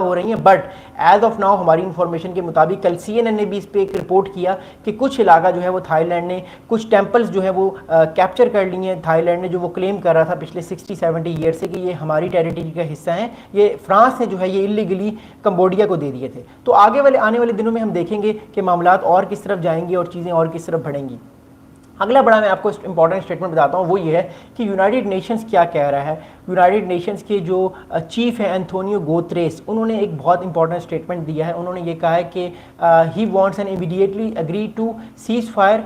ہو رہی ہیں. But as of now ہماری انفارمیشن کے مطابق کل CNN نے بھی اس پہ ایک رپورٹ کیا کہ کچھ علاقہ جو ہے وہ تھائی لینڈ نے کچھ ٹیمپلز جو ہے وہ کیپچر کر لی ہیں تھائی لینڈ نے, جو وہ کلیم کر رہا تھا پچھلے 60-70 ایئر سے کہ یہ ہماری ٹیریٹری کا حصہ ہیں. یہ فرانس نے جو ہے یہ انلیگلی کمبوڈیا کو دے دیے تھے. تو آنے والے دنوں میں ہم دیکھیں گے کہ معاملات اور کس طرف جائیں گے اور چیزیں اور کس طرف بڑھیں گی. اگلا بڑا میں آپ کو امپورٹنٹ اسٹیٹمنٹ بتاتا ہوں, وہ یہ ہے کہ یونائٹڈ نیشنز کیا کہہ رہا ہے. یونائٹڈ نیشنز کے جو چیف ہیں اینتھونیو گوتریس, انہوں نے ایک بہت امپورٹنٹ اسٹیٹمنٹ دیا ہے. انہوں نے یہ کہا ہے کہ he wants an immediately agree to ceasefire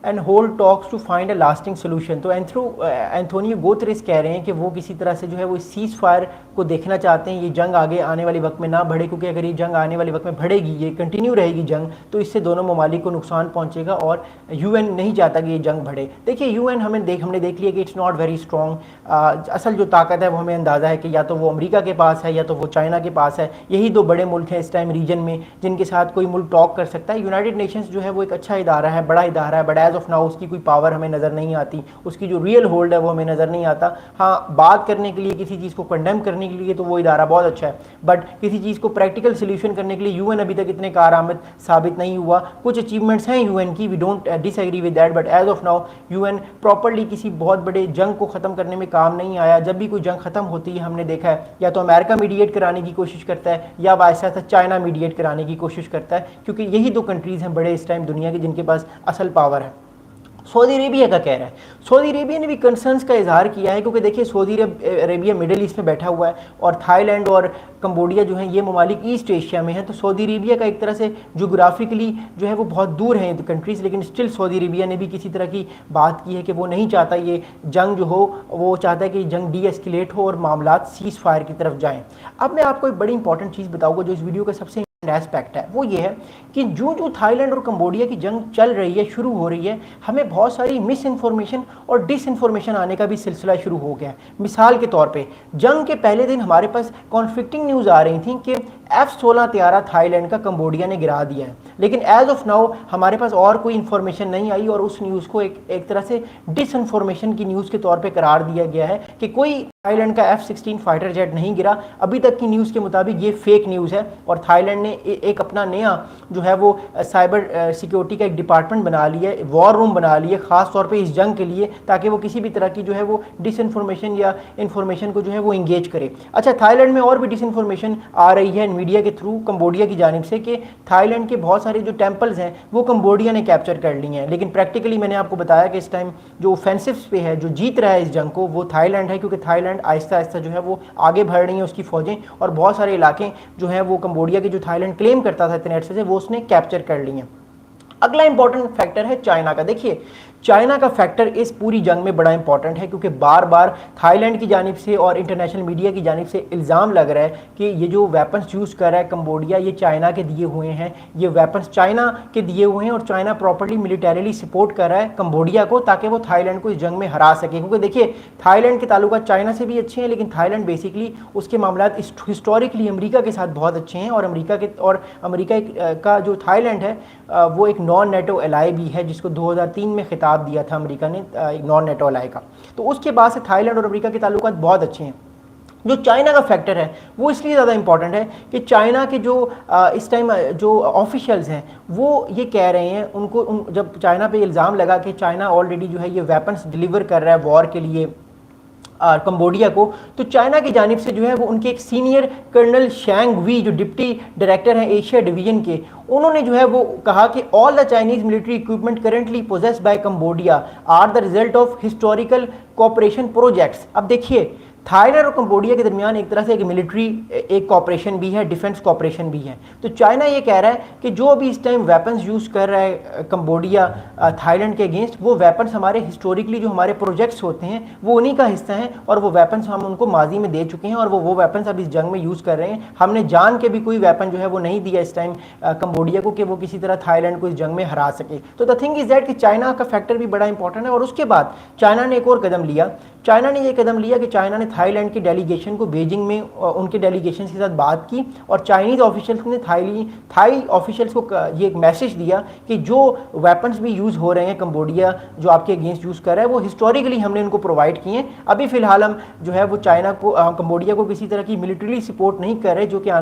and hold talks to find a lasting solution. تو اینتھونیو گوتریس کہہ رہے ہیں کہ وہ کسی طرح سے جو ہے وہ سیز فائر کو دیکھنا چاہتے ہیں, یہ جنگ آگے آنے والے وقت میں نہ بڑھے, کیونکہ اگر یہ جنگ آنے والے وقت میں بڑھے گی, یہ کنٹینیو رہے گی جنگ, تو اس سے دونوں ممالک کو نقصان پہنچے گا اور UN نہیں چاہتا کہ یہ جنگ بڑھے. دیکھیے UN ہم نے دیکھ لیا کہ اٹس ناٹ ویری اسٹرانگ. اصل جو طاقت ہے وہ ہمیں اندازہ ہے کہ یا تو وہ امریکہ کے پاس ہے یا تو وہ چائنا کے پاس ہے. یہی دو بڑے ملک ہیں اس ٹائم ریجن میں جن کے ساتھ کوئی ملک ٹاک کر سکتا ہے. یونائٹڈ نیشنز جو ہے وہ ایک اچھا ادارہ ہے, بڑا ادارہ ہے, بٹ ایز آف ناؤ اس کی کوئی پاور ہمیں نظر نہیں آتی, اس کی جو ریئل ہولڈ ہے وہ ہمیں نظر نہیں آتا. ہاں, بات کرنے کے لیے, کسی چیز کو کنڈیم کرنے کے لیے تو وہ ادارہ بہت اچھا ہے, بٹ کسی چیز کو پریکٹیکل سلیوشن کرنے کے لیے UN ابھی تک اتنے کارآمد ثابت نہیں ہوا. کچھ اچیومنٹس ہیں UN کی, we don't disagree with that, but as of now UN properly کسی بہت بڑے جنگ کو ختم کرنے میں کام نہیں آیا. جب بھی کوئی جنگ ختم ہوتی ہے ہم نے دیکھا ہے یا تو امریکہ میڈیٹ کرانے کی کوشش کرتا ہے یا وائس ایسا چائنا میڈیٹ کرانے کی کوشش کرتا ہے, کیونکہ یہی دو کنٹریز ہیں بڑے اس ٹائم دنیا کے جن کے پاس اصل پاور ہے. سعودی عربیہ کا کہہ رہا ہے, سعودی عربیہ نے بھی کنسرنس کا اظہار کیا ہے, کیونکہ دیکھیے سعودی عربیہ مڈل ایسٹ میں بیٹھا ہوا ہے اور تھائی لینڈ اور کمبوڈیا جو ہیں یہ ممالک ایسٹ ایشیا میں ہیں. تو سعودی عربیہ کا ایک طرح سے جغرافکلی جو ہے وہ بہت دور ہیں کنٹریز, لیکن اسٹل سعودی عربیہ نے بھی کسی طرح کی بات کی ہے کہ وہ نہیں چاہتا یہ جنگ جو ہو, وہ چاہتا ہے کہ جنگ ڈی ایسکیلیٹ ہو اور معاملات سیز فائر کی طرف جائیں. اب میں آپ کو ایک بڑی امپورٹنٹ چیز بتاؤں گا جو اس ویڈیو کا سب سے ایسپیکٹ ہے, وہ یہ ہے کہ جو تھائی لینڈ اور کمبوڈیا کی جنگ چل رہی ہے, شروع ہو رہی ہے, ہمیں بہت ساری مس انفارمیشن اور ڈس انفارمیشن آنے کا بھی سلسلہ شروع ہو گیا ہے. مثال کے طور پہ جنگ کے پہلے دن ہمارے پاس کانفلکٹنگ نیوز آ رہی تھیں کہ F-16 طیارہ تھائی لینڈ کا کمبوڈیا نے گرا دیا ہے, لیکن ایز آف ناؤ ہمارے پاس اور کوئی انفارمیشن نہیں آئی اور اس نیوز کو ایک طرح سے ڈس انفارمیشن کی نیوز کے طور پہ قرار دیا گیا ہے کہ کوئی تھائی لینڈ کا F-16 فائٹر جیٹ نہیں گرا. ابھی تک کی نیوز کے مطابق یہ فیک نیوز ہے اور تھائی لینڈ نے ایک اپنا نیا جو ہے وہ سائبر سیکیورٹی کا ایک ڈپارٹمنٹ بنا لیا ہے, وار روم بنا لیا ہے خاص طور پہ اس جنگ کے لیے, تاکہ وہ کسی بھی طرح کی جو ہے وہ ڈس انفارمیشن یا انفارمیشن کو جو ہے وہ انگیج کرے. اچھا, تھائی لینڈ میں اور بھی ڈس انفارمیشن آ رہی ہے میڈیا کے تھرو کمبوڈیا کی جانب سے کہ تھائی لینڈ کے بہت سارے جو ٹیمپلز ہیں وہ کمبوڈیا نے کیپچر کر لی ہیں, لیکن پریکٹیکلی میں نے آپ کو بتایا کہ اس ٹائم جو اوفینسوز پہ ہے, جو جیت رہا ہے اس جنگ کو, وہ تھائی لینڈ ہے, کیونکہ تھائی لینڈ آہستہ آہستہ جو ہے وہ آگے بڑھ رہی ہیں اس کی فوجیں, اور بہت سارے علاقے جو ہیں وہ کمبوڈیا کے جو تھائی لینڈ کلیم کرتا تھا اتنے عرصے سے وہ اس نے کیپچر کر لی ہیں. اگلا امپورٹنٹ فیکٹر ہے چائنا کا. دیکھیے چائنا کا فیکٹر اس پوری جنگ میں بڑا امپورٹنٹ ہے, کیونکہ بار بار تھائی لینڈ کی جانب سے اور انٹرنیشنل میڈیا کی جانب سے الزام لگ رہا ہے کہ یہ جو ویپنز یوز کر رہا ہے کمبوڈیا, یہ چائنا کے دیے ہوئے ہیں, یہ ویپنز چائنا کے دیے ہوئے ہیں اور چائنا پراپرلی ملیٹریلی سپورٹ کر رہا ہے کمبوڈیا کو تاکہ وہ تھائی لینڈ کو اس جنگ میں ہرا سکے. کیونکہ دیکھیے تھائی لینڈ کے تعلقات چائنا سے بھی اچھے ہیں, لیکن تھائی لینڈ بیسکلی اس کے معاملات ہسٹوریکلی امریکہ کے ساتھ بہت اچھے ہیں, اور امریکہ کا جو تھائی لینڈ ہے وہ ایک نان نیٹو الائی بھی ہے, جس کو 2003 میں خطاب دیا تھا امریکہ نے نان نیٹو الائی کا. تو اس کے بعد سے تھائی لینڈ اور امریکہ کے تعلقات بہت اچھے ہیں. جو چائنا کا فیکٹر ہے وہ اس لیے زیادہ امپورٹنٹ ہے کہ چائنا کے جو اس ٹائم جو آفیشلز ہیں وہ یہ کہہ رہے ہیں, جب چائنا پہ الزام لگا کہ چائنا آلریڈی جو ہے یہ ویپنز ڈیلیور کر رہا ہے وار کے لیے کمبوڈیا کو, تو چائنا کی جانب سے جو ہے وہ ان کے ایک سینئر کرنل شینگ وی جو ڈپٹی ڈائریکٹر ہیں ایشیا ڈویژن کے, انہوں نے جو ہے وہ کہا کہ all the Chinese military equipment currently possessed by Cambodia are the result of historical cooperation projects. اب دیکھیے تھائی لینڈ اور کمبوڈیا کے درمیان ایک طرح سے ایک ملٹری ایک کوآپریشن بھی ہے, ڈیفنس کوآپریشن بھی ہے. تو چائنا یہ کہہ رہا ہے کہ جو ابھی اس ٹائم ویپنز یوز کر رہا ہے کمبوڈیا تھائی لینڈ کے اگینسٹ, وہ ویپنز ہمارے ہسٹوریکلی جو ہمارے پروجیکٹس ہوتے ہیں وہ انہی کا حصہ ہیں, اور وہ ویپنز ہم ان کو ماضی میں دے چکے ہیں, اور وہ ویپنز اب اس جنگ میں یوز کر رہے ہیں. ہم نے جان کے بھی کوئی ویپن جو ہے وہ نہیں دیا اس ٹائم کمبوڈیا کو کہ وہ کسی طرح تھائی لینڈ کو اس جنگ میں ہرا سکے. تو دا تھنگ از دیٹ کہ چائنا کا فیکٹر بھی بڑا امپورٹنٹ ہے. اور اس کے بعد چائنا نے ایک اور قدم لیا, چائنا نے یہ قدم لیا کہ چائنا نے تھائی لینڈ کی ڈیلیگیشن کو بیجنگ میں ان کے ڈیلیگیشن کے ساتھ بات کی, اور چائنیز آفیشلس نے تھائی آفیشلس کو یہ ایک میسج دیا کہ جو ویپنز بھی یوز ہو رہے ہیں کمبوڈیا جو آپ کے اگینسٹ یوز کر رہا ہے وہ ہسٹوریکلی ہم نے ان کو پرووائڈ کیے ہیں. ابھی فی الحال ہم جو ہے وہ چائنا کو کمبوڈیا کو کسی طرح کی ملٹریلی سپورٹ نہیں کر رہے, جو کہ